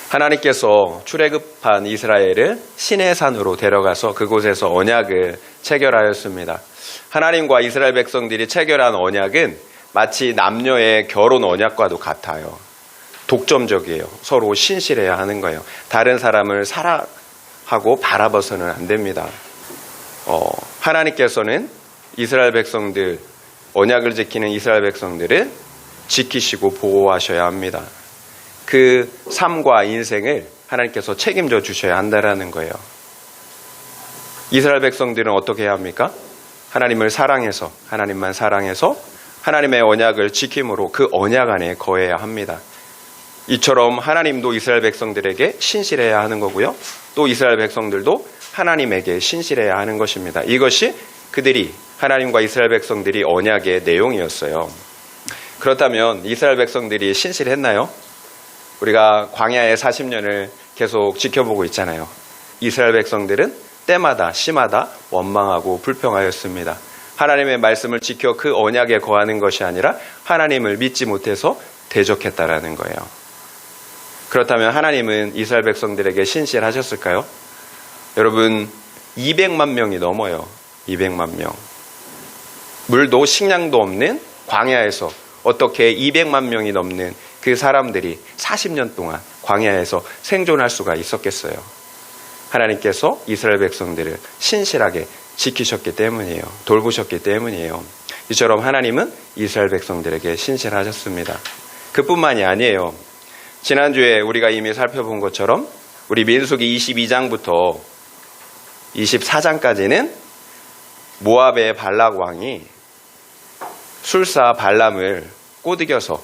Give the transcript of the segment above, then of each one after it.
하나님께서 출애굽한 이스라엘을 시내산으로 데려가서 그곳에서 언약을 체결하였습니다. 하나님과 이스라엘 백성들이 체결한 언약은 마치 남녀의 결혼 언약과도 같아요. 독점적이에요. 서로 신실해야 하는 거예요. 다른 사람을 사랑하고 바라봐서는 안 됩니다. 하나님께서는 이스라엘 백성들, 언약을 지키는 이스라엘 백성들을 지키시고 보호하셔야 합니다. 그 삶과 인생을 하나님께서 책임져 주셔야 한다는 거예요. 이스라엘 백성들은 어떻게 해야 합니까? 하나님을 사랑해서, 하나님만 사랑해서 하나님의 언약을 지킴으로 그 언약 안에 거해야 합니다. 이처럼 하나님도 이스라엘 백성들에게 신실해야 하는 거고요. 또 이스라엘 백성들도 하나님에게 신실해야 하는 것입니다. 이것이 그들이 하나님과 이스라엘 백성들이 언약의 내용이었어요. 그렇다면 이스라엘 백성들이 신실했나요? 우리가 광야의 40년을 계속 지켜보고 있잖아요. 이스라엘 백성들은 때마다 시마다 원망하고 불평하였습니다. 하나님의 말씀을 지켜 그 언약에 거하는 것이 아니라 하나님을 믿지 못해서 대적했다라는 거예요. 그렇다면 하나님은 이스라엘 백성들에게 신실하셨을까요? 여러분, 200만 명이 넘어요. 200만 명. 물도 식량도 없는 광야에서 어떻게 200만 명이 넘는 그 사람들이 40년 동안 광야에서 생존할 수가 있었겠어요. 하나님께서 이스라엘 백성들을 신실하게 지키셨기 때문이에요. 돌보셨기 때문이에요. 이처럼 하나님은 이스라엘 백성들에게 신실하셨습니다. 그뿐만이 아니에요. 지난주에 우리가 이미 살펴본 것처럼 우리 민수기 22장부터 24장까지는 모압의 발락 왕이 술사 발람을 꼬드겨서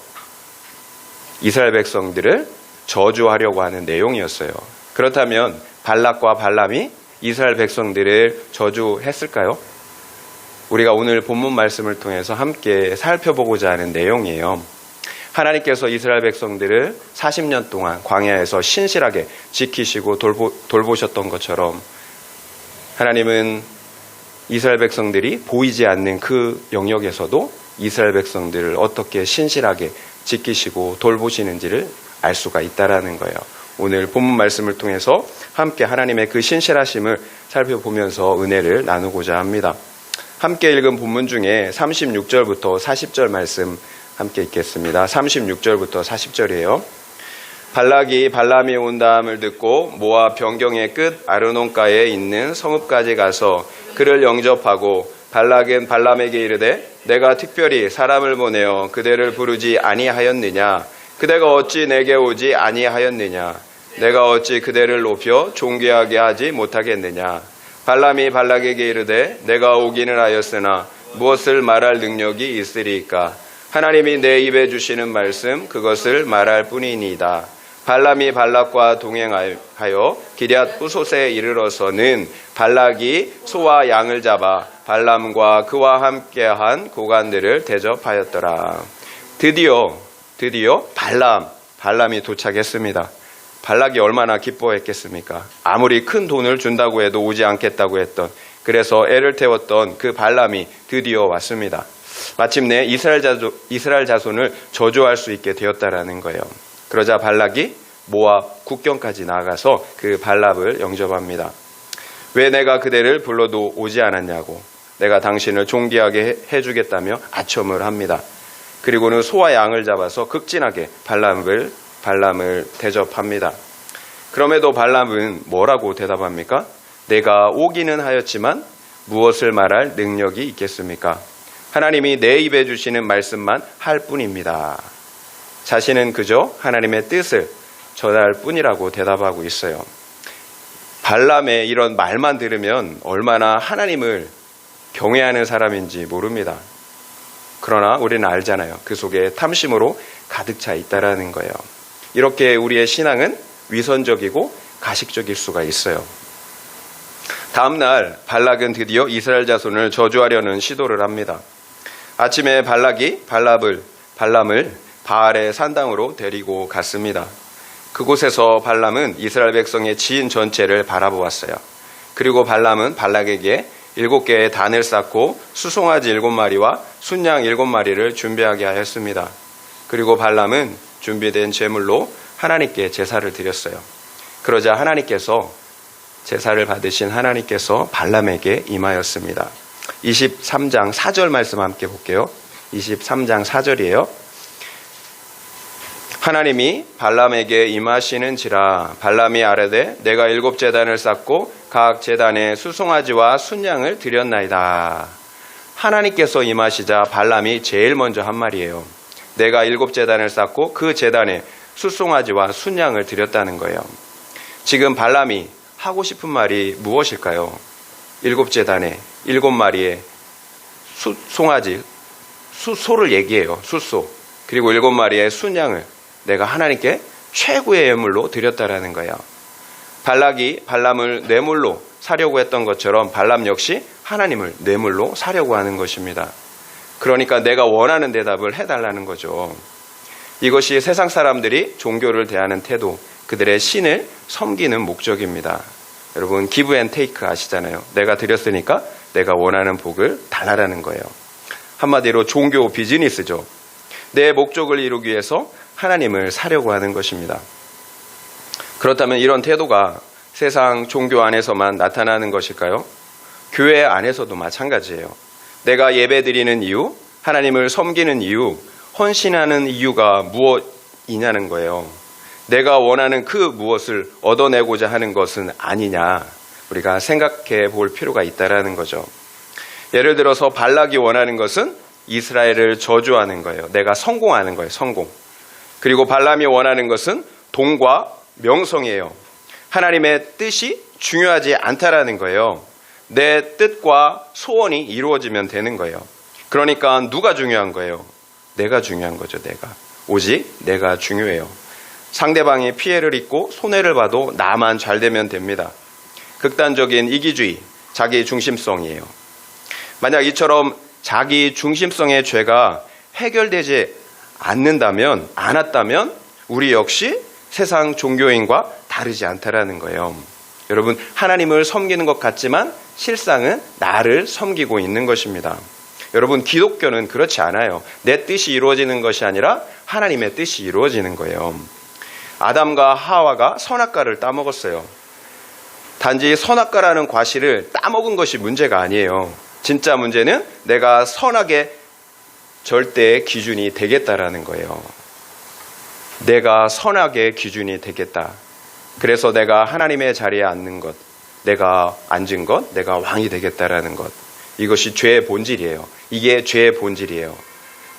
이스라엘 백성들을 저주하려고 하는 내용이었어요. 그렇다면 발락과 발람이 이스라엘 백성들을 저주했을까요? 우리가 오늘 본문 말씀을 통해서 함께 살펴보고자 하는 내용이에요. 하나님께서 이스라엘 백성들을 40년 동안 광야에서 신실하게 지키시고 돌보셨던 것처럼 하나님은 이스라엘 백성들이 보이지 않는 그 영역에서도 이스라엘 백성들을 어떻게 신실하게 지키시고 돌보시는지를 알 수가 있다라는 거예요. 오늘 본문 말씀을 통해서 함께 하나님의 그 신실하심을 살펴보면서 은혜를 나누고자 합니다. 함께 읽은 본문 중에 36절부터 40절 말씀 함께 읽겠습니다. 36절부터 40절이에요. 발락이 발람이 온다함을 듣고 모압 변경의 끝 아르논가에 있는 성읍까지 가서 그를 영접하고 발락은 발람에게 이르되 내가 특별히 사람을 보내어 그대를 부르지 아니하였느냐? 그대가 어찌 내게 오지 아니하였느냐? 내가 어찌 그대를 높여 존귀하게 하지 못하겠느냐? 발람이 발락에게 이르되 내가 오기는 하였으나 무엇을 말할 능력이 있으리까? 하나님이 내 입에 주시는 말씀 그것을 말할 뿐이니이다. 발람이 발락과 동행하여 기럇 후솥에 이르러서는 발락이 소와 양을 잡아 발람과 그와 함께한 고관들을 대접하였더라. 드디어 발람이 도착했습니다. 발락이 얼마나 기뻐했겠습니까? 아무리 큰 돈을 준다고 해도 오지 않겠다고 했던, 그래서 애를 태웠던 그 발람이 드디어 왔습니다. 마침내 이스라엘 자손을 저주할 수 있게 되었다라는 거예요. 그러자 발락이 모압 국경까지 나아가서 그 발람을 영접합니다. 왜 내가 그대를 불러도 오지 않았냐고, 내가 당신을 존귀하게 해주겠다며 아첨을 합니다. 그리고는 소와 양을 잡아서 극진하게 발람을 대접합니다. 그럼에도 발람은 뭐라고 대답합니까? 내가 오기는 하였지만 무엇을 말할 능력이 있겠습니까? 하나님이 내 입에 주시는 말씀만 할 뿐입니다. 자신은 그저 하나님의 뜻을 전할 뿐이라고 대답하고 있어요. 발람의 이런 말만 들으면 얼마나 하나님을 경외하는 사람인지 모릅니다. 그러나 우리는 알잖아요. 그 속에 탐심으로 가득 차 있다라는 거예요. 이렇게 우리의 신앙은 위선적이고 가식적일 수가 있어요. 다음 날 발락은 드디어 이스라엘 자손을 저주하려는 시도를 합니다. 아침에 발락이 발람을 바알의 산당으로 데리고 갔습니다. 그곳에서 발람은 이스라엘 백성의 지인 전체를 바라보았어요. 그리고 발람은 발락에게 7개의 단을 쌓고 수송아지 7마리와 순양 7마리를 준비하게 하였습니다. 그리고 발람은 준비된 제물로 하나님께 제사를 드렸어요. 그러자 하나님께서 제사를 받으신 하나님께서 발람에게 임하였습니다. 23장 4절 말씀 함께 볼게요. 23장 4절이에요. 하나님이 발람에게 임하시는지라 발람이 아뢰되 내가 7 제단을 쌓고 각 제단에 수송아지와 순양을 드렸나이다. 하나님께서 임하시자 발람이 제일 먼저 한 말이에요. 내가 7 제단을 쌓고 그 제단에 수송아지와 순양을 드렸다는 거예요. 지금 발람이 하고 싶은 말이 무엇일까요? 7 제단에 7마리의 송아지, 소를 얘기해요. 숫소. 그리고 7마리의 순양을 내가 하나님께 최고의 예물로 드렸다라는 거예요. 발락이 발람을 뇌물로 사려고 했던 것처럼 발람 역시 하나님을 뇌물로 사려고 하는 것입니다. 그러니까 내가 원하는 대답을 해달라는 거죠. 이것이 세상 사람들이 종교를 대하는 태도, 그들의 신을 섬기는 목적입니다. 여러분 기브 앤 테이크 아시잖아요. 내가 드렸으니까 내가 원하는 복을 달라라는 거예요. 한마디로 종교 비즈니스죠. 내 목적을 이루기 위해서 하나님을 사려고 하는 것입니다. 그렇다면 이런 태도가 세상 종교 안에서만 나타나는 것일까요? 교회 안에서도 마찬가지예요. 내가 예배드리는 이유, 하나님을 섬기는 이유, 헌신하는 이유가 무엇이냐는 거예요. 내가 원하는 그 무엇을 얻어내고자 하는 것은 아니냐, 우리가 생각해 볼 필요가 있다라는 거죠. 예를 들어서 발락이 원하는 것은 이스라엘을 저주하는 거예요. 내가 성공하는 거예요. 성공. 그리고 발람이 원하는 것은 돈과 명성이에요. 하나님의 뜻이 중요하지 않다라는 거예요. 내 뜻과 소원이 이루어지면 되는 거예요. 그러니까 누가 중요한 거예요? 내가 중요한 거죠. 내가. 오직 내가 중요해요. 상대방이 피해를 입고 손해를 봐도 나만 잘 되면 됩니다. 극단적인 이기주의, 자기 중심성이에요. 만약 이처럼 자기 중심성의 죄가 해결되지 않았다면 우리 역시 세상 종교인과 다르지 않다라는 거예요. 여러분, 하나님을 섬기는 것 같지만 실상은 나를 섬기고 있는 것입니다. 여러분, 기독교는 그렇지 않아요. 내 뜻이 이루어지는 것이 아니라 하나님의 뜻이 이루어지는 거예요. 아담과 하와가 선악과를 따먹었어요. 단지 선악과라는 과실을 따먹은 것이 문제가 아니에요. 진짜 문제는 내가 선악의 절대의 기준이 되겠다라는 거예요. 내가 선악의 기준이 되겠다. 그래서 내가 하나님의 자리에 앉는 것, 내가 앉은 것, 내가 왕이 되겠다라는 것. 이것이 죄의 본질이에요. 이게 죄의 본질이에요.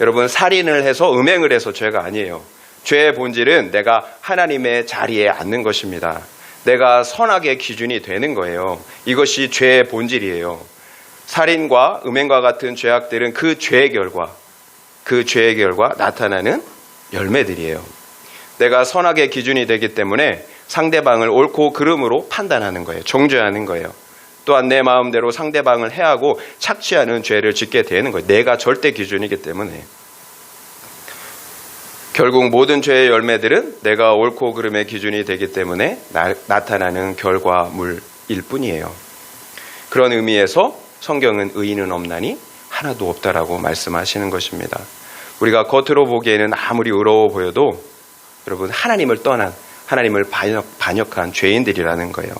여러분, 살인을 해서 음행을 해서 죄가 아니에요. 죄의 본질은 내가 하나님의 자리에 앉는 것입니다. 내가 선악의 기준이 되는 거예요. 이것이 죄의 본질이에요. 살인과 음행과 같은 죄악들은 그 죄의 결과 나타나는 열매들이에요. 내가 선악의 기준이 되기 때문에 상대방을 옳고 그름으로 판단하는 거예요. 정죄하는 거예요. 또한 내 마음대로 상대방을 해하고 착취하는 죄를 짓게 되는 거예요. 내가 절대 기준이기 때문에. 결국 모든 죄의 열매들은 내가 옳고 그름의 기준이 되기 때문에 나타나는 결과물일 뿐이에요. 그런 의미에서 성경은 의인은 없나니 하나도 없다라고 말씀하시는 것입니다. 우리가 겉으로 보기에는 아무리 의로워 보여도 여러분, 하나님을 떠난, 하나님을 반역한 죄인들이라는 거예요.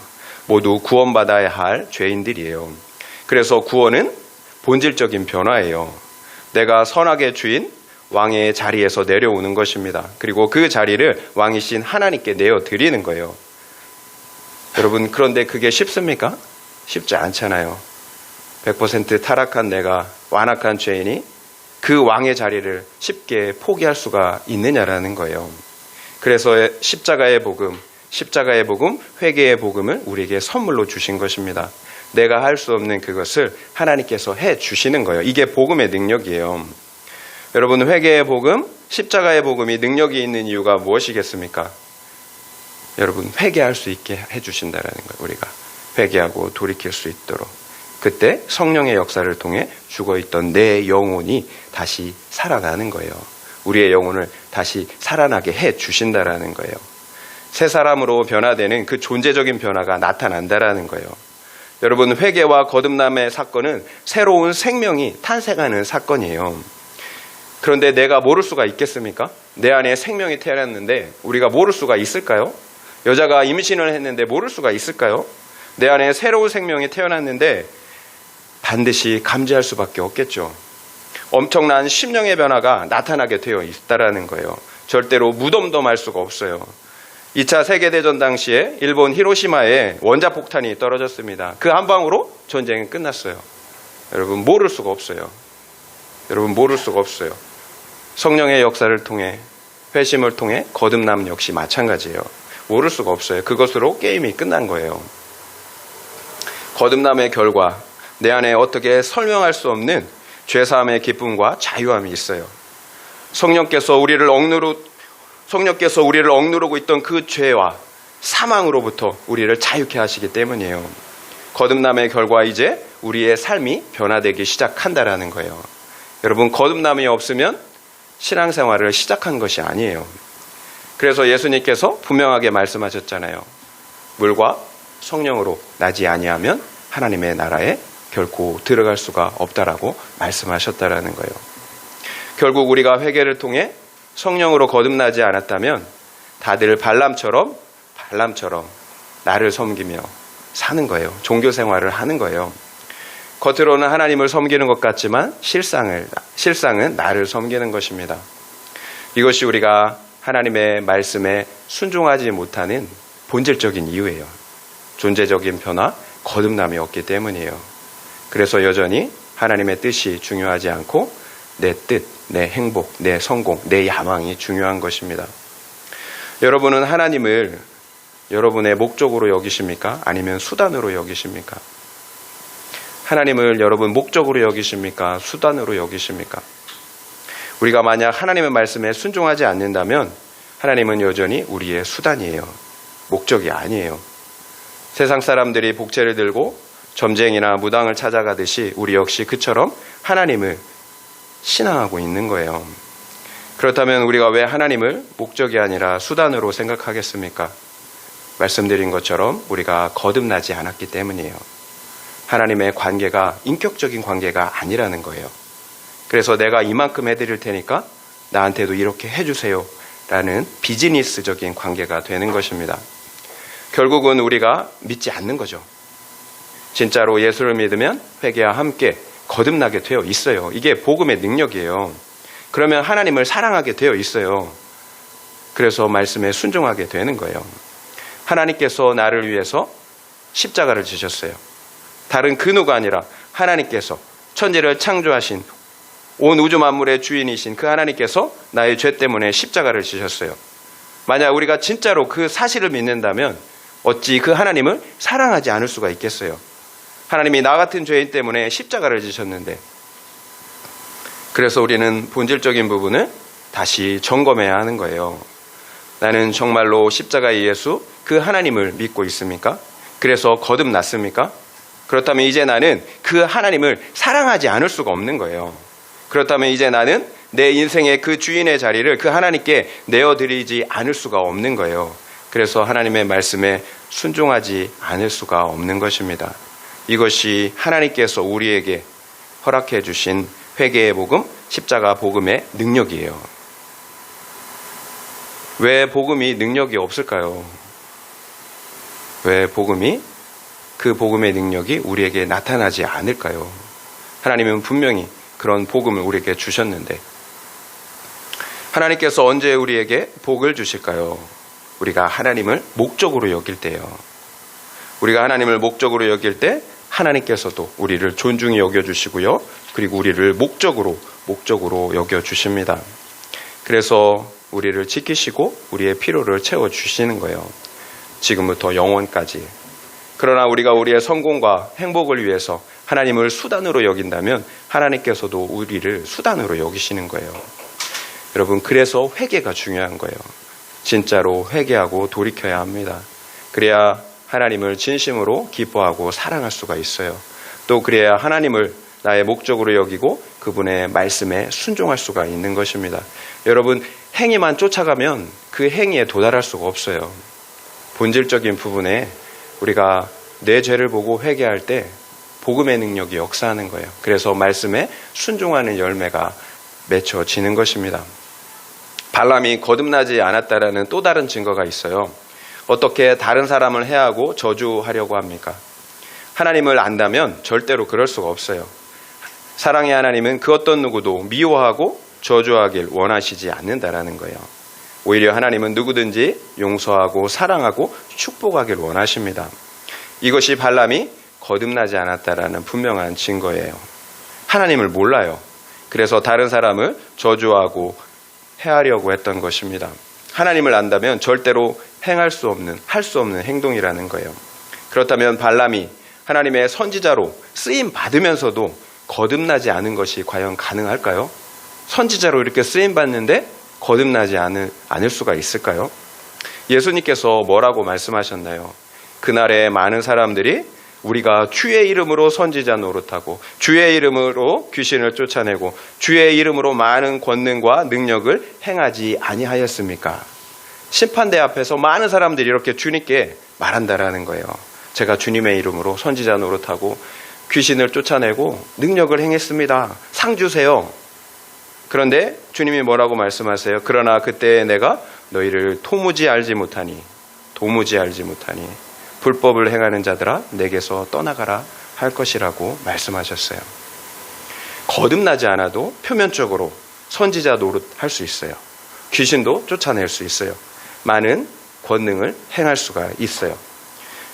모두 구원받아야 할 죄인들이에요. 그래서 구원은 본질적인 변화예요. 내가 선악의 주인 왕의 자리에서 내려오는 것입니다. 그리고 그 자리를 왕이신 하나님께 내어드리는 거예요. 여러분, 그런데 그게 쉽습니까? 쉽지 않잖아요. 100% 타락한 내가, 완악한 죄인이 그 왕의 자리를 쉽게 포기할 수가 있느냐라는 거예요. 그래서 십자가의 복음, 회개의 복음을 우리에게 선물로 주신 것입니다. 내가 할 수 없는 그것을 하나님께서 해 주시는 거예요. 이게 복음의 능력이에요. 여러분, 회개의 복음, 십자가의 복음이 능력이 있는 이유가 무엇이겠습니까? 여러분, 회개할 수 있게 해 주신다라는 거예요. 우리가 회개하고 돌이킬 수 있도록. 그때 성령의 역사를 통해 죽어있던 내 영혼이 다시 살아나는 거예요. 우리의 영혼을 다시 살아나게 해 주신다라는 거예요. 새 사람으로 변화되는 그 존재적인 변화가 나타난다라는 거예요. 여러분, 회개와 거듭남의 사건은 새로운 생명이 탄생하는 사건이에요. 그런데 내가 모를 수가 있겠습니까? 내 안에 생명이 태어났는데 우리가 모를 수가 있을까요? 여자가 임신을 했는데 모를 수가 있을까요? 내 안에 새로운 생명이 태어났는데 반드시 감지할 수밖에 없겠죠. 엄청난 심령의 변화가 나타나게 되어 있다라는 거예요. 절대로 무덤덤할 수가 없어요. 2차 세계대전 당시에 일본 히로시마에 원자폭탄이 떨어졌습니다. 그 한 방으로 전쟁은 끝났어요. 여러분, 모를 수가 없어요. 여러분, 모를 수가 없어요. 성령의 역사를 통해, 회심을 통해 거듭남 역시 마찬가지예요. 모를 수가 없어요. 그것으로 게임이 끝난 거예요. 거듭남의 결과, 내 안에 어떻게 설명할 수 없는 죄사함의 기쁨과 자유함이 있어요. 성령께서 우리를 억누르고 있던 그 죄와 사망으로부터 우리를 자유케 하시기 때문이에요. 거듭남의 결과 이제 우리의 삶이 변화되기 시작한다라는 거예요. 여러분, 거듭남이 없으면 신앙생활을 시작한 것이 아니에요. 그래서 예수님께서 분명하게 말씀하셨잖아요. 물과 성령으로 나지 아니하면 하나님의 나라에 결코 들어갈 수가 없다라고 말씀하셨다라는 거예요. 결국 우리가 회개를 통해 성령으로 거듭나지 않았다면 다들 발람처럼 나를 섬기며 사는 거예요. 종교 생활을 하는 거예요. 겉으로는 하나님을 섬기는 것 같지만 실상은 나를 섬기는 것입니다. 이것이 우리가 하나님의 말씀에 순종하지 못하는 본질적인 이유예요. 존재적인 변화, 거듭남이 없기 때문이에요. 그래서 여전히 하나님의 뜻이 중요하지 않고 내 뜻, 내 행복, 내 성공, 내 야망이 중요한 것입니다. 여러분은 하나님을 여러분의 목적으로 여기십니까? 아니면 수단으로 여기십니까? 하나님을 여러분 목적으로 여기십니까? 수단으로 여기십니까? 우리가 만약 하나님의 말씀에 순종하지 않는다면 하나님은 여전히 우리의 수단이에요. 목적이 아니에요. 세상 사람들이 복제를 들고 점쟁이나 무당을 찾아가듯이 우리 역시 그처럼 하나님을 신앙하고 있는 거예요. 그렇다면 우리가 왜 하나님을 목적이 아니라 수단으로 생각하겠습니까? 말씀드린 것처럼 우리가 거듭나지 않았기 때문이에요. 하나님의 관계가 인격적인 관계가 아니라는 거예요. 그래서 내가 이만큼 해드릴 테니까 나한테도 이렇게 해주세요 라는 비즈니스적인 관계가 되는 것입니다. 결국은 우리가 믿지 않는 거죠. 진짜로 예수를 믿으면 회개와 함께 거듭나게 되어 있어요. 이게 복음의 능력이에요. 그러면 하나님을 사랑하게 되어 있어요. 그래서 말씀에 순종하게 되는 거예요. 하나님께서 나를 위해서 십자가를 지셨어요. 다른 그 누가 아니라 하나님께서 천지를 창조하신 온 우주 만물의 주인이신 그 하나님께서 나의 죄 때문에 십자가를 지셨어요. 만약 우리가 진짜로 그 사실을 믿는다면 어찌 그 하나님을 사랑하지 않을 수가 있겠어요. 하나님이 나 같은 죄인 때문에 십자가를 지셨는데, 그래서 우리는 본질적인 부분을 다시 점검해야 하는 거예요. 나는 정말로 십자가의 예수 그 하나님을 믿고 있습니까? 그래서 거듭났습니까? 그렇다면 이제 나는 그 하나님을 사랑하지 않을 수가 없는 거예요. 그렇다면 이제 나는 내 인생의 그 주인의 자리를 그 하나님께 내어드리지 않을 수가 없는 거예요. 그래서 하나님의 말씀에 순종하지 않을 수가 없는 것입니다. 이것이 하나님께서 우리에게 허락해 주신 회개의 복음, 십자가 복음의 능력이에요. 왜 복음이 능력이 없을까요? 왜 그 복음의 능력이 우리에게 나타나지 않을까요? 하나님은 분명히 그런 복음을 우리에게 주셨는데, 하나님께서 언제 우리에게 복을 주실까요? 우리가 하나님을 목적으로 여길 때요. 우리가 하나님을 목적으로 여길 때 하나님께서도 우리를 존중히 여겨주시고요. 그리고 우리를 목적으로 여겨주십니다. 그래서 우리를 지키시고 우리의 필요를 채워주시는 거예요. 지금부터 영원까지. 그러나 우리가 우리의 성공과 행복을 위해서 하나님을 수단으로 여긴다면 하나님께서도 우리를 수단으로 여기시는 거예요. 여러분, 그래서 회개가 중요한 거예요. 진짜로 회개하고 돌이켜야 합니다. 그래야 하나님을 진심으로 기뻐하고 사랑할 수가 있어요. 또 그래야 하나님을 나의 목적으로 여기고 그분의 말씀에 순종할 수가 있는 것입니다. 여러분, 행위만 쫓아가면 그 행위에 도달할 수가 없어요. 본질적인 부분에 우리가 내 죄를 보고 회개할 때 복음의 능력이 역사하는 거예요. 그래서 말씀에 순종하는 열매가 맺혀지는 것입니다. 발람이 거듭나지 않았다라는 또 다른 증거가 있어요. 어떻게 다른 사람을 해하고 저주하려고 합니까? 하나님을 안다면 절대로 그럴 수가 없어요. 사랑의 하나님은 그 어떤 누구도 미워하고 저주하길 원하시지 않는다라는 거예요. 오히려 하나님은 누구든지 용서하고 사랑하고 축복하길 원하십니다. 이것이 발람이 거듭나지 않았다라는 분명한 증거예요. 하나님을 몰라요. 그래서 다른 사람을 저주하고 해하려고 했던 것입니다. 하나님을 안다면 절대로 할 수 없는 행동이라는 거예요. 그렇다면 발람이 하나님의 선지자로 쓰임 받으면서도 거듭나지 않은 것이 과연 가능할까요? 선지자로 이렇게 쓰임 받는데 거듭나지 않을 수가 있을까요? 예수님께서 뭐라고 말씀하셨나요? 그날에 많은 사람들이 우리가 주의 이름으로 선지자 노릇하고 주의 이름으로 귀신을 쫓아내고 주의 이름으로 많은 권능과 능력을 행하지 아니하였습니까? 심판대 앞에서 많은 사람들이 이렇게 주님께 말한다라는 거예요. 제가 주님의 이름으로 선지자 노릇하고 귀신을 쫓아내고 능력을 행했습니다. 상 주세요. 그런데 주님이 뭐라고 말씀하세요? 그러나 그때 내가 너희를 도무지 알지 못하니 불법을 행하는 자들아 내게서 떠나가라 할 것이라고 말씀하셨어요. 거듭나지 않아도 표면적으로 선지자 노릇할 수 있어요. 귀신도 쫓아낼 수 있어요. 많은 권능을 행할 수가 있어요.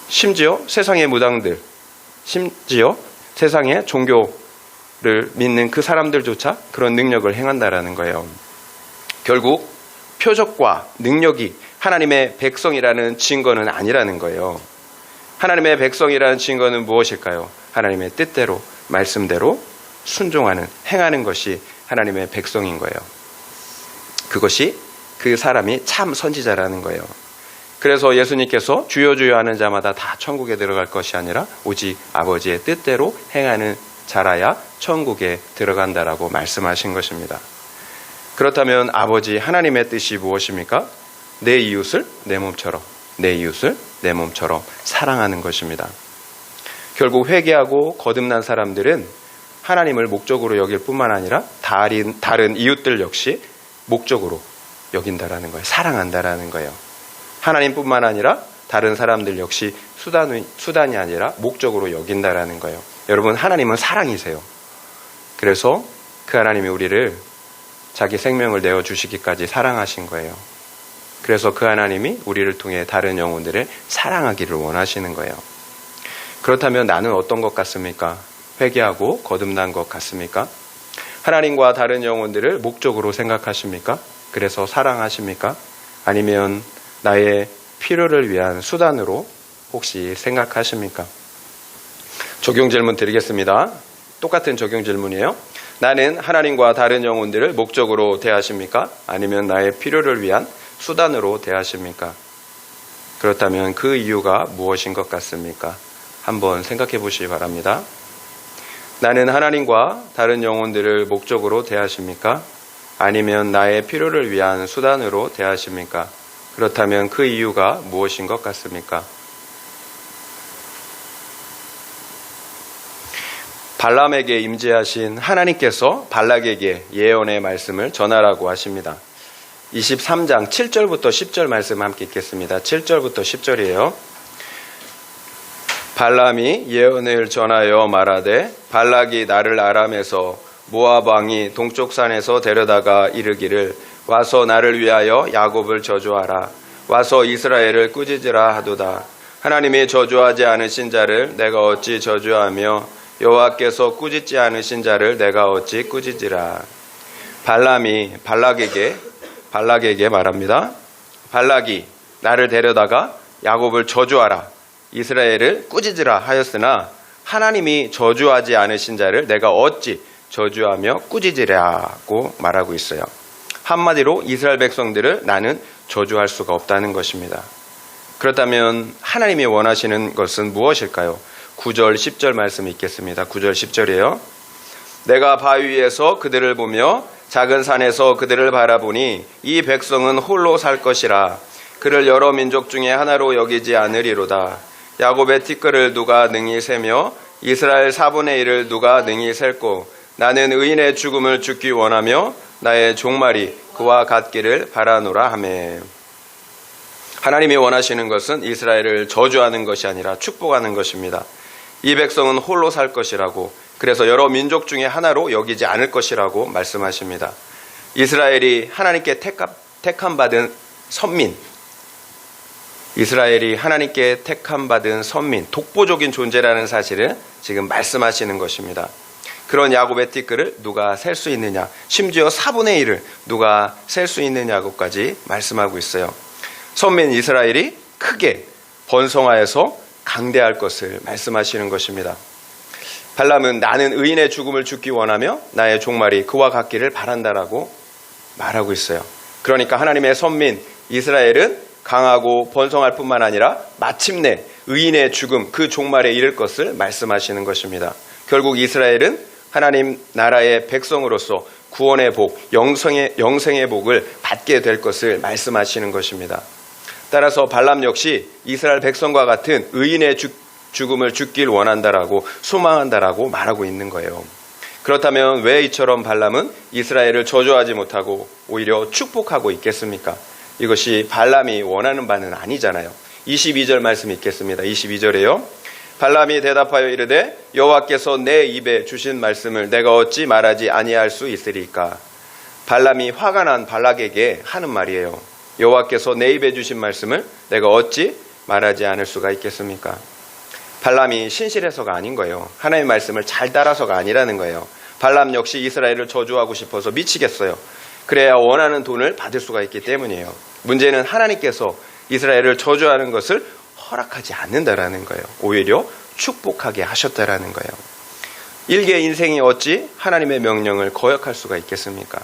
심지어 세상의 무당들, 심지어 세상의 종교를 믿는 그 사람들조차 그런 능력을 행한다라는 거예요. 결국 표적과 능력이 하나님의 백성이라는 증거는 아니라는 거예요. 하나님의 백성이라는 증거는 무엇일까요? 하나님의 뜻대로 말씀대로 순종하는 행하는 것이 하나님의 백성인 거예요. 그것이 그 사람이 참 선지자라는 거예요. 그래서 예수님께서 주여 주여 하는 자마다 다 천국에 들어갈 것이 아니라 오직 아버지의 뜻대로 행하는 자라야 천국에 들어간다라고 말씀하신 것입니다. 그렇다면 아버지 하나님의 뜻이 무엇입니까? 내 이웃을 내 몸처럼 사랑하는 것입니다. 결국 회개하고 거듭난 사람들은 하나님을 목적으로 여길 뿐만 아니라 다른 이웃들 역시 목적으로 여긴다라는 거예요. 사랑한다라는 거예요. 하나님뿐만 아니라 다른 사람들 역시 수단이 아니라 목적으로 여긴다라는 거예요. 여러분, 하나님은 사랑이세요. 그래서 그 하나님이 우리를 자기 생명을 내어주시기까지 사랑하신 거예요. 그래서 그 하나님이 우리를 통해 다른 영혼들을 사랑하기를 원하시는 거예요. 그렇다면 나는 어떤 것 같습니까? 회개하고 거듭난 것 같습니까? 하나님과 다른 영혼들을 목적으로 생각하십니까? 그래서 사랑하십니까? 아니면 나의 필요를 위한 수단으로 혹시 생각하십니까? 적용 질문 드리겠습니다. 똑같은 적용 질문이에요. 나는 하나님과 다른 영혼들을 목적으로 대하십니까? 아니면 나의 필요를 위한 수단으로 대하십니까? 그렇다면 그 이유가 무엇인 것 같습니까? 한번 생각해 보시기 바랍니다. 나는 하나님과 다른 영혼들을 목적으로 대하십니까? 아니면 나의 필요를 위한 수단으로 대하십니까? 그렇다면 그 이유가 무엇인 것 같습니까? 발람에게 임재하신 하나님께서 발락에게 예언의 말씀을 전하라고 하십니다. 23장 7절부터 10절 말씀 함께 읽겠습니다. 7절부터 10절이에요. 발람이 예언을 전하여 말하되 발락이 나를 아람에서 모압 왕이 동쪽 산에서 데려다가 이르기를 와서 나를 위하여 야곱을 저주하라. 와서 이스라엘을 꾸짖으라 하도다. 하나님이 저주하지 않으신 자를 내가 어찌 저주하며 여호와께서 꾸짖지 않으신 자를 내가 어찌 꾸짖으라. 발람이 발락에게 말합니다. 발락이 나를 데려다가 야곱을 저주하라, 이스라엘을 꾸짖으라 하였으나 하나님이 저주하지 않으신 자를 내가 어찌 저주하며 꾸짖으라고 말하고 있어요. 한마디로 이스라엘 백성들을 나는 저주할 수가 없다는 것입니다. 그렇다면 하나님이 원하시는 것은 무엇일까요? 9절 10절 말씀 읽겠습니다. 9절 10절이에요. 내가 바위에서 그들을 보며 작은 산에서 그들을 바라보니 이 백성은 홀로 살 것이라. 그를 여러 민족 중에 하나로 여기지 않으리로다. 야곱의 티끌을 누가 능히 세며 이스라엘 4분의 1을 누가 능히 셀고 나는 의인의 죽음을 죽기 원하며 나의 종말이 그와 같기를 바라노라 하매. 하나님이 원하시는 것은 이스라엘을 저주하는 것이 아니라 축복하는 것입니다. 이 백성은 홀로 살 것이라고, 그래서 여러 민족 중에 하나로 여기지 않을 것이라고 말씀하십니다. 이스라엘이 하나님께 택함받은 선민, 이스라엘이 하나님께 택함받은 선민, 독보적인 존재라는 사실을 지금 말씀하시는 것입니다. 그런 야곱의 티끌을 누가 셀 수 있느냐, 심지어 4분의 1을 누가 셀 수 있느냐고까지 말씀하고 있어요. 선민 이스라엘이 크게 번성하여서 강대할 것을 말씀하시는 것입니다. 발람은 나는 의인의 죽음을 죽기 원하며 나의 종말이 그와 같기를 바란다라고 말하고 있어요. 그러니까 하나님의 선민 이스라엘은 강하고 번성할 뿐만 아니라 마침내 의인의 죽음, 그 종말에 이를 것을 말씀하시는 것입니다. 결국 이스라엘은 하나님 나라의 백성으로서 구원의 복, 영생의 복을 받게 될 것을 말씀하시는 것입니다. 따라서 발람 역시 이스라엘 백성과 같은 의인의 죽음을 죽길 원한다라고 소망한다라고 말하고 있는 거예요. 그렇다면 왜 이처럼 발람은 이스라엘을 저주하지 못하고 오히려 축복하고 있겠습니까? 이것이 발람이 원하는 바는 아니잖아요. 22절 말씀 읽겠습니다. 22절에요. 발람이 대답하여 이르되 여호와께서 내 입에 주신 말씀을 내가 어찌 말하지 아니할 수 있으리까? 발람이 화가 난 발락에게 하는 말이에요. 여호와께서 내 입에 주신 말씀을 내가 어찌 말하지 않을 수가 있겠습니까? 발람이 신실해서가 아닌 거예요. 하나님의 말씀을 잘 따라서가 아니라는 거예요. 발람 역시 이스라엘을 저주하고 싶어서 미치겠어요. 그래야 원하는 돈을 받을 수가 있기 때문이에요. 문제는 하나님께서 이스라엘을 저주하는 것을 허락하지 않는다라는 거예요. 오히려 축복하게 하셨다라는 거예요. 일개 인생이 어찌 하나님의 명령을 거역할 수가 있겠습니까?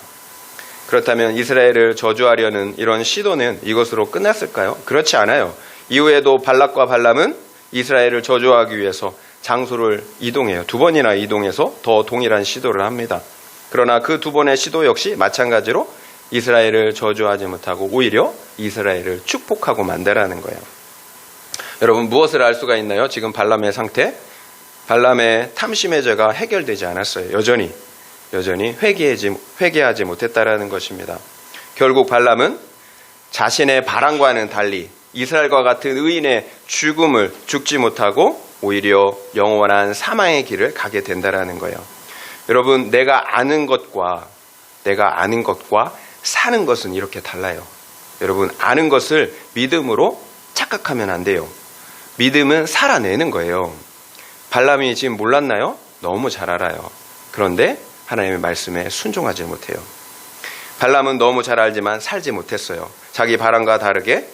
그렇다면 이스라엘을 저주하려는 이런 시도는 이것으로 끝났을까요? 그렇지 않아요. 이후에도 발락과 발람은 이스라엘을 저주하기 위해서 장소를 이동해요. 2번이나 이동해서 더 동일한 시도를 합니다. 그러나 그 2번의 시도 역시 마찬가지로 이스라엘을 저주하지 못하고 오히려 이스라엘을 축복하고 만다라는 거예요. 여러분 무엇을 알 수가 있나요? 지금 발람의 상태, 발람의 탐심의 죄가 해결되지 않았어요. 여전히 회개하지 못했다라는 것입니다. 결국 발람은 자신의 바람과는 달리 이스라엘과 같은 의인의 죽음을 죽지 못하고 오히려 영원한 사망의 길을 가게 된다라는 거예요. 여러분 내가 아는 것과 사는 것은 이렇게 달라요. 여러분 아는 것을 믿음으로 착각하면 안 돼요. 믿음은 살아내는 거예요. 발람이 지금 몰랐나요? 너무 잘 알아요. 그런데 하나님의 말씀에 순종하지 못해요. 발람은 너무 잘 알지만 살지 못했어요. 자기 바람과 다르게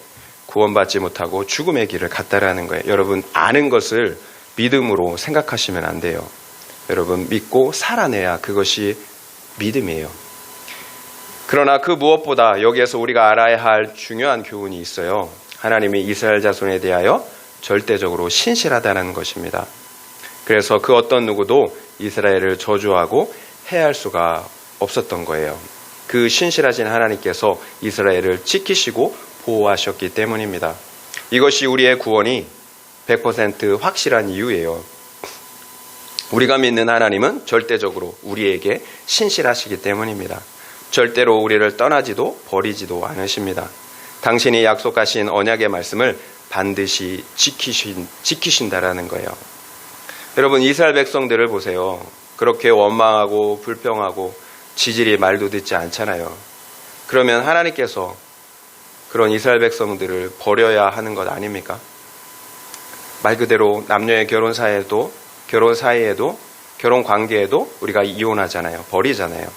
구원받지 못하고 죽음의 길을 갔다라는 거예요. 여러분 아는 것을 믿음으로 생각하시면 안 돼요. 여러분 믿고 살아내야 그것이 믿음이에요. 그러나 그 무엇보다 여기에서 우리가 알아야 할 중요한 교훈이 있어요. 하나님이 이스라엘 자손에 대하여 절대적으로 신실하다는 것입니다. 그래서 그 어떤 누구도 이스라엘을 저주하고 해할 수가 없었던 거예요. 그 신실하신 하나님께서 이스라엘을 지키시고 보호하셨기 때문입니다. 이것이 우리의 구원이 100% 확실한 이유예요. 우리가 믿는 하나님은 절대적으로 우리에게 신실하시기 때문입니다. 절대로 우리를 떠나지도 버리지도 않으십니다. 당신이 약속하신 언약의 말씀을 반드시 지키신다라는 거예요. 여러분 이스라엘 백성들을 보세요. 그렇게 원망하고 불평하고 지질이 말도 듣지 않잖아요. 그러면 하나님께서 그런 이스라엘 백성들을 버려야 하는 것 아닙니까? 말 그대로 남녀의 결혼 사이에도 결혼 관계에도 우리가 이혼하잖아요. 버리잖아요.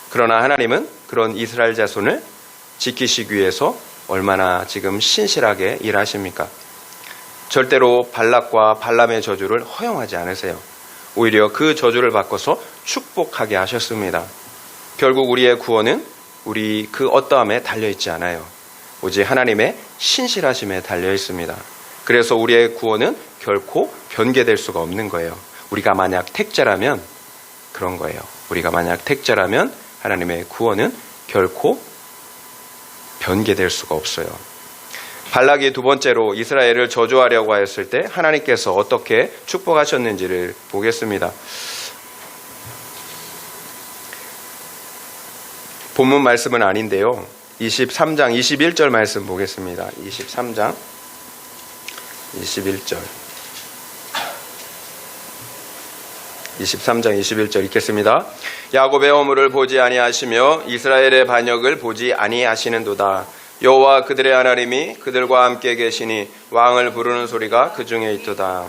그러나 하나님은 그런 이스라엘 자손을 지키시기 위해서 얼마나 지금 신실하게 일하십니까? 절대로 발락과 발람의 저주를 허용하지 않으세요. 오히려 그 저주를 바꿔서 축복하게 하셨습니다. 결국 우리의 구원은 우리 그 어떠함에 달려있지 않아요. 오직 하나님의 신실하심에 달려있습니다. 그래서 우리의 구원은 결코 변개될 수가 없는 거예요. 우리가 만약 택자라면 그런 거예요. 우리가 만약 택자라면 하나님의 구원은 결코 변개될 수가 없어요. 발락이 2번째로 이스라엘을 저주하려고 하였을 때 하나님께서 어떻게 축복하셨는지를 보겠습니다. 본문 말씀은 아닌데요. 23장 21절 말씀 보겠습니다. 23장 21절. 23장 21절 읽겠습니다. 야곱의 허물을 보지 아니하시며 이스라엘의 반역을 보지 아니하시는도다. 여호와 그들의 하나님이 그들과 함께 계시니 왕을 부르는 소리가 그 중에 있도다.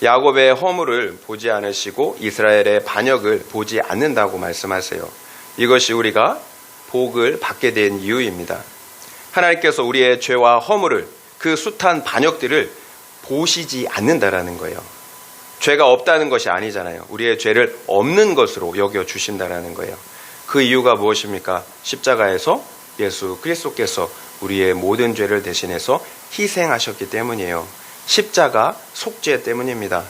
야곱의 허물을 보지 않으시고 이스라엘의 반역을 보지 않는다고 말씀하세요. 이것이 우리가 복을 받게 된 이유입니다. 하나님께서 우리의 죄와 허물을, 그 숱한 반역들을 보시지 않는다라는 거예요. 죄가 없다는 것이 아니잖아요. 우리의 죄를 없는 것으로 여겨주신다라는 거예요. 그 이유가 무엇입니까? 십자가에서 예수 그리스도께서 우리의 모든 죄를 대신해서 희생하셨기 때문이에요. 십자가 속죄 때문입니다.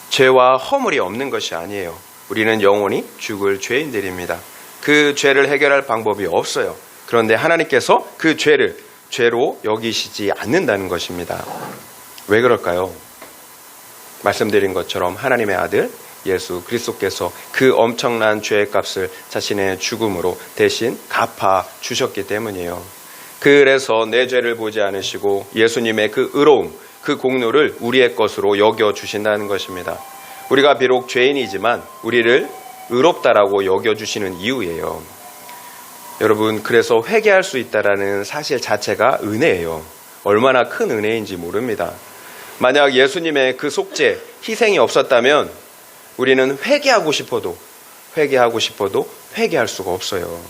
죄와 허물이 없는 것이 아니에요. 우리는 영원히 죽을 죄인들입니다. 그 죄를 해결할 방법이 없어요. 그런데 하나님께서 그 죄를 죄로 여기시지 않는다는 것입니다. 왜 그럴까요? 말씀드린 것처럼 하나님의 아들 예수 그리스도께서 그 엄청난 죄의 값을 자신의 죽음으로 대신 갚아 주셨기 때문이에요. 그래서 내 죄를 보지 않으시고 예수님의 그 의로움, 그 공로를 우리의 것으로 여겨주신다는 것입니다. 우리가 비록 죄인이지만 우리를 의롭다라고 여겨주시는 이유예요. 여러분, 그래서 회개할 수 있다라는 사실 자체가 은혜예요. 얼마나 큰 은혜인지 모릅니다. 만약 예수님의 그 속죄, 희생이 없었다면 우리는 회개하고 싶어도 회개할 수가 없어요.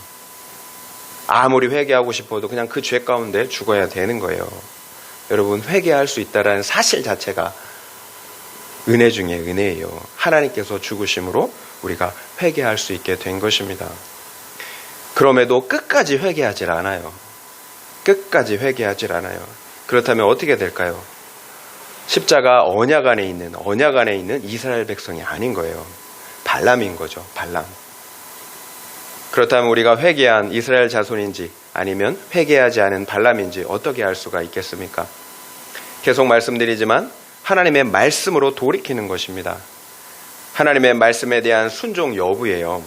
아무리 회개하고 싶어도 그냥 그 죄 가운데 죽어야 되는 거예요. 여러분, 회개할 수 있다는 사실 자체가 은혜 중에 은혜예요. 하나님께서 죽으심으로 우리가 회개할 수 있게 된 것입니다. 그럼에도 끝까지 회개하질 않아요. 그렇다면 어떻게 될까요? 십자가 언약 안에 있는 이스라엘 백성이 아닌 거예요. 발람인 거죠. 발람. 그렇다면 우리가 회개한 이스라엘 자손인지 아니면 회개하지 않은 발람인지 어떻게 알 수가 있겠습니까? 계속 말씀드리지만 하나님의 말씀으로 돌이키는 것입니다. 하나님의 말씀에 대한 순종 여부예요.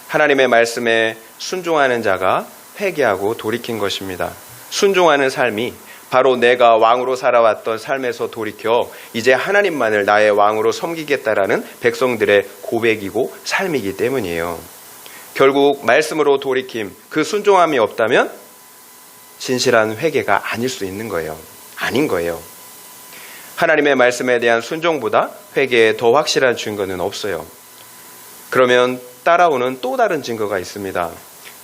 하나님의 말씀에 순종하는 자가 회개하고 돌이킨 것입니다. 순종하는 삶이 바로 내가 왕으로 살아왔던 삶에서 돌이켜 이제 하나님만을 나의 왕으로 섬기겠다라는 백성들의 고백이고 삶이기 때문이에요. 결국 말씀으로 돌이킴, 그 순종함이 없다면 진실한 회개가 아닐 수 있는 거예요. 아닌 거예요. 하나님의 말씀에 대한 순종보다 회개에 더 확실한 증거는 없어요. 그러면 따라오는 또 다른 증거가 있습니다.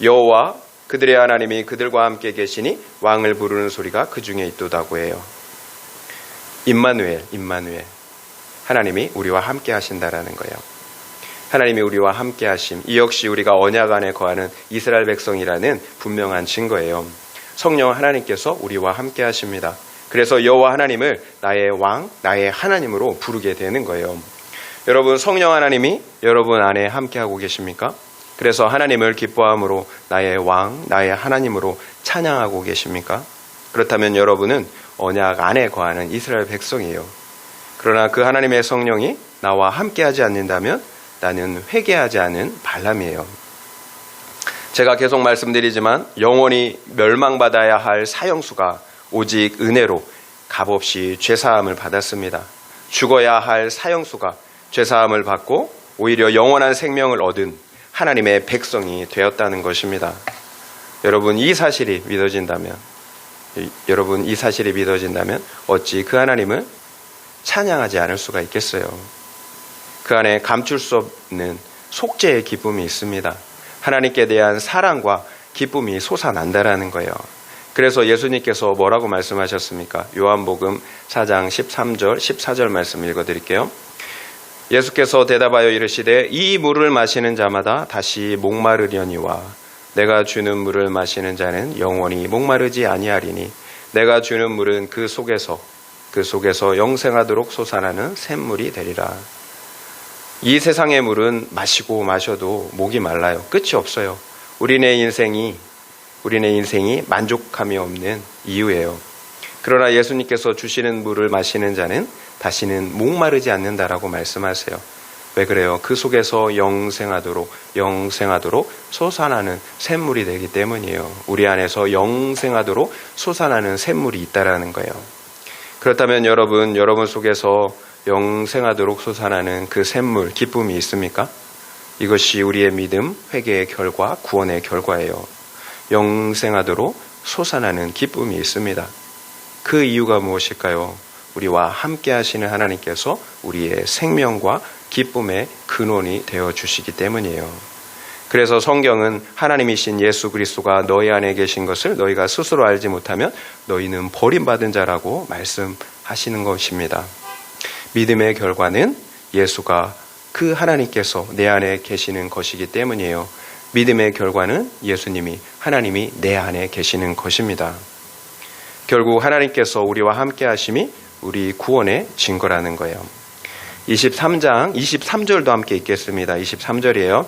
여호와 그들의 하나님이 그들과 함께 계시니 왕을 부르는 소리가 그 중에 있도다고 해요. 임마누엘. 하나님이 우리와 함께 하신다라는 거예요. 하나님이 우리와 함께 하심. 이 역시 우리가 언약 안에 거하는 이스라엘 백성이라는 분명한 증거예요. 성령 하나님께서 우리와 함께 하십니다. 그래서 여호와 하나님을 나의 왕, 나의 하나님으로 부르게 되는 거예요. 여러분, 성령 하나님이 여러분 안에 함께하고 계십니까? 그래서 하나님을 기뻐함으로 나의 왕, 나의 하나님으로 찬양하고 계십니까? 그렇다면 여러분은 언약 안에 거하는 이스라엘 백성이에요. 그러나 그 하나님의 성령이 나와 함께하지 않는다면 나는 회개하지 않은 발람이에요. 제가 계속 말씀드리지만 영원히 멸망받아야 할 사형수가 오직 은혜로 값없이 죄사함을 받았습니다. 죽어야 할 사형수가 죄사함을 받고 오히려 영원한 생명을 얻은 하나님의 백성이 되었다는 것입니다. 여러분, 이 사실이 믿어진다면 어찌 그 하나님을 찬양하지 않을 수가 있겠어요? 그 안에 감출 수 없는 속죄의 기쁨이 있습니다. 하나님께 대한 사랑과 기쁨이 솟아난다라는 거예요. 그래서 예수님께서 뭐라고 말씀하셨습니까? 요한복음 4장 13절, 14절 말씀 읽어드릴게요. 예수께서 대답하여 이르시되 이 물을 마시는 자마다 다시 목마르려니와 내가 주는 물을 마시는 자는 영원히 목마르지 아니하리니 내가 주는 물은 그 속에서 영생하도록 솟아나는 샘물이 되리라. 이 세상의 물은 마시고 마셔도 목이 말라요. 끝이 없어요. 우리네 인생이 만족함이 없는 이유예요. 그러나 예수님께서 주시는 물을 마시는 자는 다시는 목마르지 않는다라고 말씀하세요. 왜 그래요? 그 속에서 영생하도록 솟아나는 샘물이 되기 때문이에요. 우리 안에서 영생하도록 솟아나는 샘물이 있다라는 거예요. 그렇다면 여러분 속에서 영생하도록 솟아나는 그 샘물, 기쁨이 있습니까? 이것이 우리의 믿음, 회개의 결과, 구원의 결과예요. 영생하도록 솟아나는 기쁨이 있습니다. 그 이유가 무엇일까요? 우리와 함께 하시는 하나님께서 우리의 생명과 기쁨의 근원이 되어 주시기 때문이에요. 그래서 성경은 하나님이신 예수 그리스도가 너희 안에 계신 것을 너희가 스스로 알지 못하면 너희는 버림받은 자라고 말씀하시는 것입니다. 믿음의 결과는 예수가 그 하나님께서 내 안에 계시는 것이기 때문이에요. 믿음의 결과는 예수님이 하나님이 내 안에 계시는 것입니다. 결국 하나님께서 우리와 함께 하심이 우리 구원의 증거라는 거예요. 23장 23절도 함께 읽겠습니다. 23절이에요.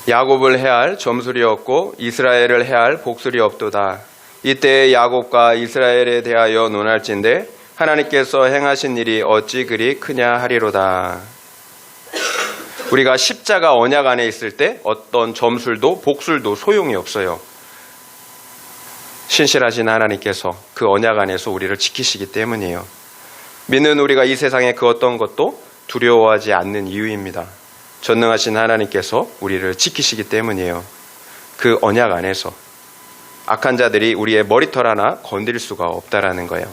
야곱을 해할 점술이 없고 이스라엘을 해할 복술이 없도다. 이때 야곱과 이스라엘에 대하여 논할진대 하나님께서 행하신 일이 어찌 그리 크냐 하리로다. 우리가 십자가 언약 안에 있을 때 어떤 점술도 복술도 소용이 없어요. 신실하신 하나님께서 그 언약 안에서 우리를 지키시기 때문이에요. 믿는 우리가 이 세상의 그 어떤 것도 두려워하지 않는 이유입니다. 전능하신 하나님께서 우리를 지키시기 때문이에요. 그 언약 안에서 악한 자들이 우리의 머리털 하나 건드릴 수가 없다라는 거예요.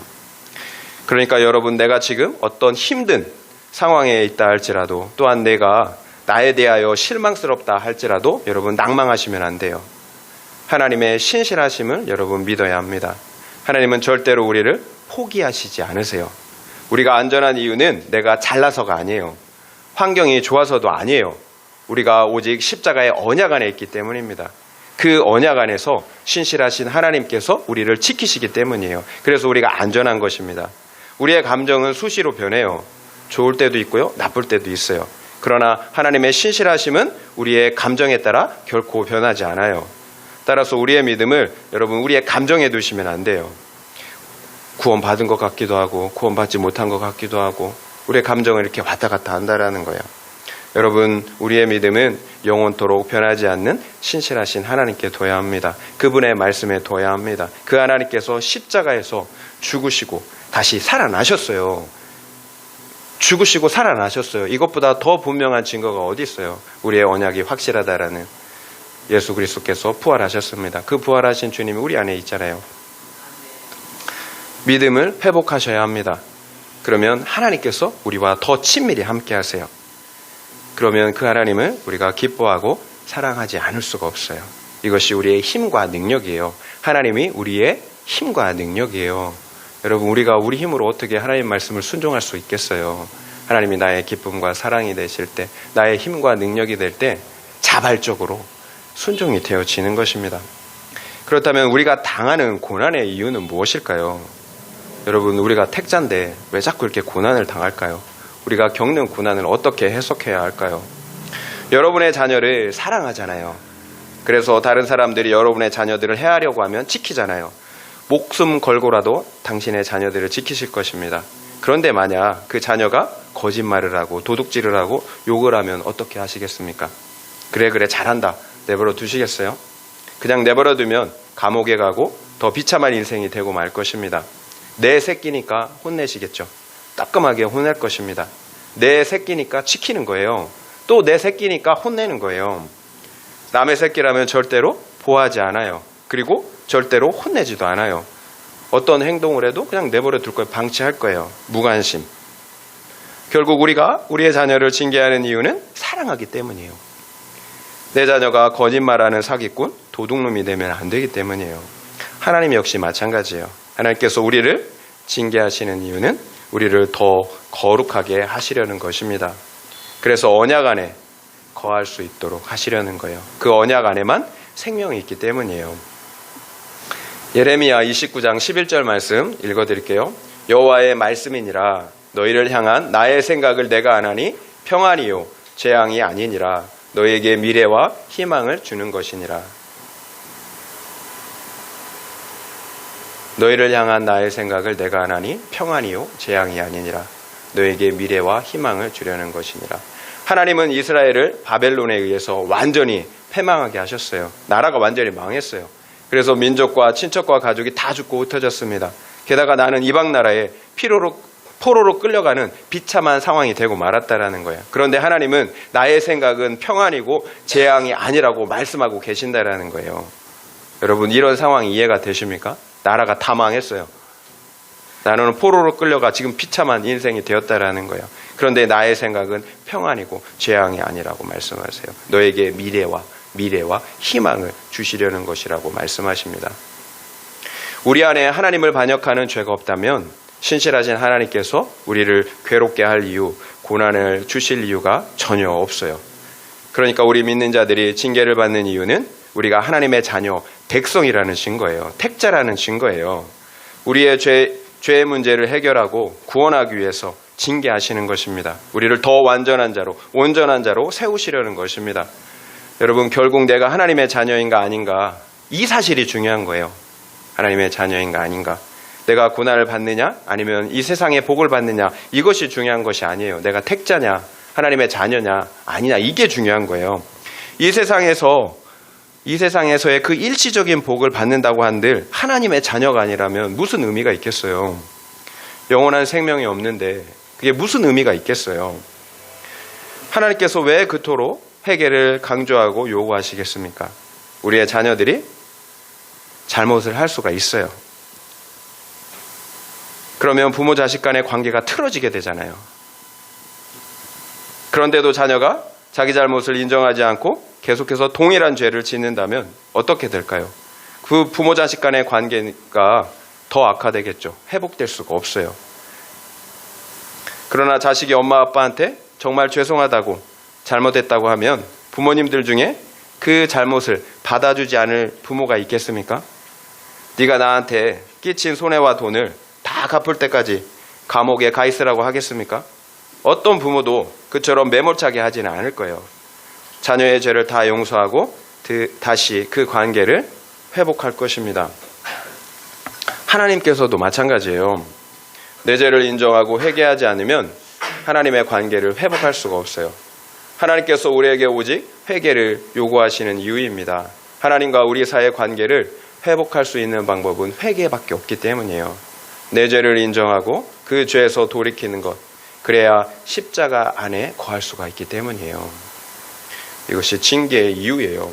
그러니까 여러분, 내가 지금 어떤 힘든 상황에 있다 할지라도, 또한 내가 나에 대하여 실망스럽다 할지라도 여러분 낭망하시면 안 돼요. 하나님의 신실하심을 여러분 믿어야 합니다. 하나님은 절대로 우리를 포기하시지 않으세요. 우리가 안전한 이유는 내가 잘나서가 아니에요. 환경이 좋아서도 아니에요. 우리가 오직 십자가의 언약 안에 있기 때문입니다. 그 언약 안에서 신실하신 하나님께서 우리를 지키시기 때문이에요. 그래서 우리가 안전한 것입니다. 우리의 감정은 수시로 변해요. 좋을 때도 있고요, 나쁠 때도 있어요. 그러나 하나님의 신실하심은 우리의 감정에 따라 결코 변하지 않아요. 따라서 우리의 믿음을 여러분 우리의 감정에 두시면 안 돼요. 구원받은 것 같기도 하고 구원받지 못한 것 같기도 하고 우리의 감정을 이렇게 왔다 갔다 한다라는 거예요. 여러분, 우리의 믿음은 영원토록 변하지 않는 신실하신 하나님께 둬야 합니다. 그분의 말씀에 둬야 합니다. 그 하나님께서 십자가에서 죽으시고 다시 살아나셨어요. 죽으시고 살아나셨어요. 이것보다 더 분명한 증거가 어디 있어요? 우리의 언약이 확실하다라는 예수 그리스도께서 부활하셨습니다. 그 부활하신 주님이 우리 안에 있잖아요. 믿음을 회복하셔야 합니다. 그러면 하나님께서 우리와 더 친밀히 함께 하세요. 그러면 그 하나님을 우리가 기뻐하고 사랑하지 않을 수가 없어요. 이것이 우리의 힘과 능력이에요. 하나님이 우리의 힘과 능력이에요. 여러분, 우리가 우리 힘으로 어떻게 하나님 말씀을 순종할 수 있겠어요? 하나님이 나의 기쁨과 사랑이 되실 때, 나의 힘과 능력이 될 때 자발적으로 순종이 되어지는 것입니다. 그렇다면 우리가 당하는 고난의 이유는 무엇일까요? 여러분, 우리가 택자인데 왜 자꾸 이렇게 고난을 당할까요? 우리가 겪는 고난을 어떻게 해석해야 할까요? 여러분의 자녀를 사랑하잖아요. 그래서 다른 사람들이 여러분의 자녀들을 해하려고 하면 지키잖아요. 목숨 걸고라도 당신의 자녀들을 지키실 것입니다. 그런데 만약 그 자녀가 거짓말을 하고 도둑질을 하고 욕을 하면 어떻게 하시겠습니까? 그래 잘한다, 내버려 두시겠어요? 그냥 내버려 두면 감옥에 가고 더 비참한 인생이 되고 말 것입니다. 내 새끼니까 혼내시겠죠. 따끔하게 혼낼 것입니다. 내 새끼니까 지키는 거예요. 또 내 새끼니까 혼내는 거예요. 남의 새끼라면 절대로 보호하지 않아요. 그리고 절대로 혼내지도 않아요. 어떤 행동을 해도 그냥 내버려 둘 거예요. 방치할 거예요. 무관심. 결국 우리가 우리의 자녀를 징계하는 이유는 사랑하기 때문이에요. 내 자녀가 거짓말하는 사기꾼, 도둑놈이 되면 안 되기 때문이에요. 하나님 역시 마찬가지예요. 하나님께서 우리를 징계하시는 이유는 우리를 더 거룩하게 하시려는 것입니다. 그래서 언약 안에 거할 수 있도록 하시려는 거예요. 그 언약 안에만 생명이 있기 때문이에요. 예레미야 29장 11절 말씀 읽어드릴게요. 여호와의 말씀이니라. 너희를 향한 나의 생각을 내가 아나니 평안이요 재앙이 아니니라. 너희에게 미래와 희망을 주는 것이니라. 너희를 향한 나의 생각을 내가 아나니 평안이요 재앙이 아니니라. 너에게 미래와 희망을 주려는 것이니라. 하나님은 이스라엘을 바벨론에 의해서 완전히 패망하게 하셨어요. 나라가 완전히 망했어요. 그래서 민족과 친척과 가족이 다 죽고 흩어졌습니다. 게다가 나는 이방 나라에 포로로 끌려가는 비참한 상황이 되고 말았다라는 거예요. 그런데 하나님은 나의 생각은 평안이고 재앙이 아니라고 말씀하고 계신다라는 거예요. 여러분, 이런 상황이 이해가 되십니까? 나라가 다 망했어요. 나는 포로로 끌려가 지금 비참한 인생이 되었다라는 거예요. 그런데 나의 생각은 평안이고 재앙이 아니라고 말씀하세요. 너에게 미래와 희망을 주시려는 것이라고 말씀하십니다. 우리 안에 하나님을 반역하는 죄가 없다면 신실하신 하나님께서 우리를 괴롭게 할 이유, 고난을 주실 이유가 전혀 없어요. 그러니까 우리 믿는 자들이 징계를 받는 이유는 우리가 하나님의 자녀, 백성이라는 증거예요. 택자라는 증거예요. 우리의 죄의 문제를 해결하고 구원하기 위해서 징계하시는 것입니다. 우리를 더 완전한 자로, 온전한 자로 세우시려는 것입니다. 여러분, 결국 내가 하나님의 자녀인가 아닌가, 이 사실이 중요한 거예요. 하나님의 자녀인가 아닌가. 내가 고난을 받느냐 아니면 이 세상의 복을 받느냐, 이것이 중요한 것이 아니에요. 내가 택자냐 하나님의 자녀냐 아니냐, 이게 중요한 거예요. 이 세상에서의 그 일시적인 복을 받는다고 한들 하나님의 자녀가 아니라면 무슨 의미가 있겠어요. 영원한 생명이 없는데 그게 무슨 의미가 있겠어요. 하나님께서 왜 그토록 회개를 강조하고 요구하시겠습니까? 우리의 자녀들이 잘못을 할 수가 있어요. 그러면 부모 자식 간의 관계가 틀어지게 되잖아요. 그런데도 자녀가 자기 잘못을 인정하지 않고 계속해서 동일한 죄를 짓는다면 어떻게 될까요? 그 부모 자식 간의 관계가 더 악화되겠죠. 회복될 수가 없어요. 그러나 자식이 엄마 아빠한테 정말 죄송하다고 잘못했다고 하면 부모님들 중에 그 잘못을 받아주지 않을 부모가 있겠습니까? 네가 나한테 끼친 손해와 돈을 다 갚을 때까지 감옥에 가 있으라고 하겠습니까? 어떤 부모도 그처럼 매몰차게 하지는 않을 거예요. 자녀의 죄를 다 용서하고 다시 그 관계를 회복할 것입니다. 하나님께서도 마찬가지예요. 내 죄를 인정하고 회개하지 않으면 하나님의 관계를 회복할 수가 없어요. 하나님께서 우리에게 오직 회개를 요구하시는 이유입니다. 하나님과 우리 사이의 관계를 회복할 수 있는 방법은 회개밖에 없기 때문이에요. 내 죄를 인정하고 그 죄에서 돌이키는 것, 그래야 십자가 안에 거할 수가 있기 때문이에요. 이것이 징계의 이유예요.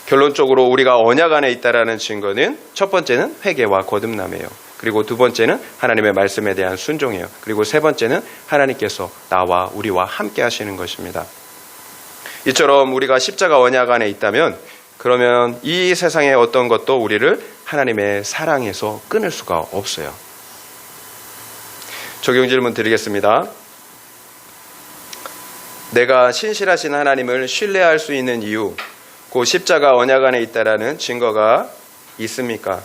결론적으로 우리가 언약 안에 있다라는 증거는 첫 번째는 회개와 거듭남이에요. 그리고 두 번째는 하나님의 말씀에 대한 순종이에요. 그리고 세 번째는 하나님께서 나와 우리와 함께 하시는 것입니다. 이처럼 우리가 십자가 언약 안에 있다면 그러면 이 세상의 어떤 것도 우리를 하나님의 사랑에서 끊을 수가 없어요. 적용 질문 드리겠습니다. 내가 신실하신 하나님을 신뢰할 수 있는 이유, 그 십자가 언약 안에 있다라는 증거가 있습니까?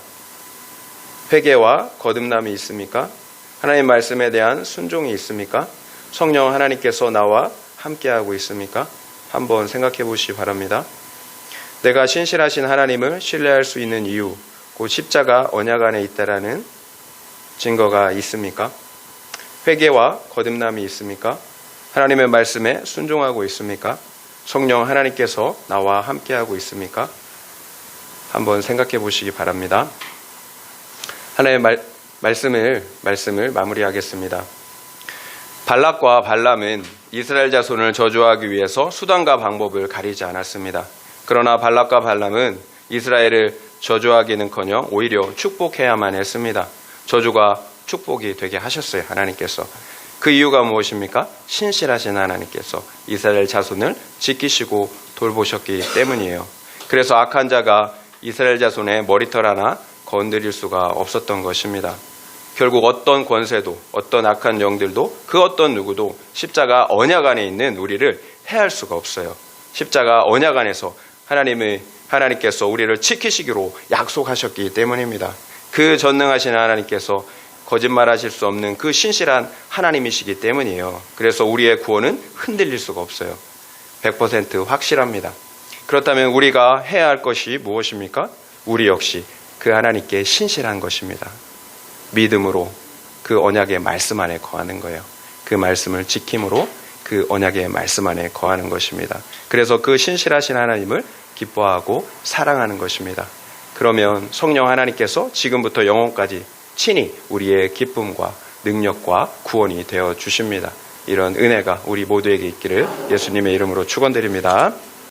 회개와 거듭남이 있습니까? 하나님 말씀에 대한 순종이 있습니까? 성령 하나님께서 나와 함께하고 있습니까? 한번 생각해 보시기 바랍니다. 내가 신실하신 하나님을 신뢰할 수 있는 이유, 그 십자가 언약 안에 있다라는 증거가 있습니까? 회개와 거듭남이 있습니까? 하나님의 말씀에 순종하고 있습니까? 성령 하나님께서 나와 함께하고 있습니까? 한번 생각해 보시기 바랍니다. 하나님의 말씀을 마무리하겠습니다. 발락과 발람은 이스라엘 자손을 저주하기 위해서 수단과 방법을 가리지 않았습니다. 그러나 발락과 발람은 이스라엘을 저주하기는커녕 오히려 축복해야만 했습니다. 저주가 축복이 되게 하셨어요. 하나님께서. 그 이유가 무엇입니까? 신실하신 하나님께서 이스라엘 자손을 지키시고 돌보셨기 때문이에요. 그래서 악한 자가 이스라엘 자손의 머리털 하나 건드릴 수가 없었던 것입니다. 결국 어떤 권세도 어떤 악한 영들도 그 어떤 누구도 십자가 언약 안에 있는 우리를 해할 수가 없어요. 십자가 언약 안에서 하나님께서 우리를 지키시기로 약속하셨기 때문입니다. 그 전능하신 하나님께서 거짓말하실 수 없는 그 신실한 하나님이시기 때문이에요. 그래서 우리의 구원은 흔들릴 수가 없어요. 100% 확실합니다. 그렇다면 우리가 해야 할 것이 무엇입니까? 우리 역시 그 하나님께 신실한 것입니다. 믿음으로 그 언약의 말씀 안에 거하는 거예요. 그 말씀을 지킴으로 그 언약의 말씀 안에 거하는 것입니다. 그래서 그 신실하신 하나님을 기뻐하고 사랑하는 것입니다. 그러면 성령 하나님께서 지금부터 영원까지 친히 우리의 기쁨과 능력과 구원이 되어 주십니다. 이런 은혜가 우리 모두에게 있기를 예수님의 이름으로 축원드립니다.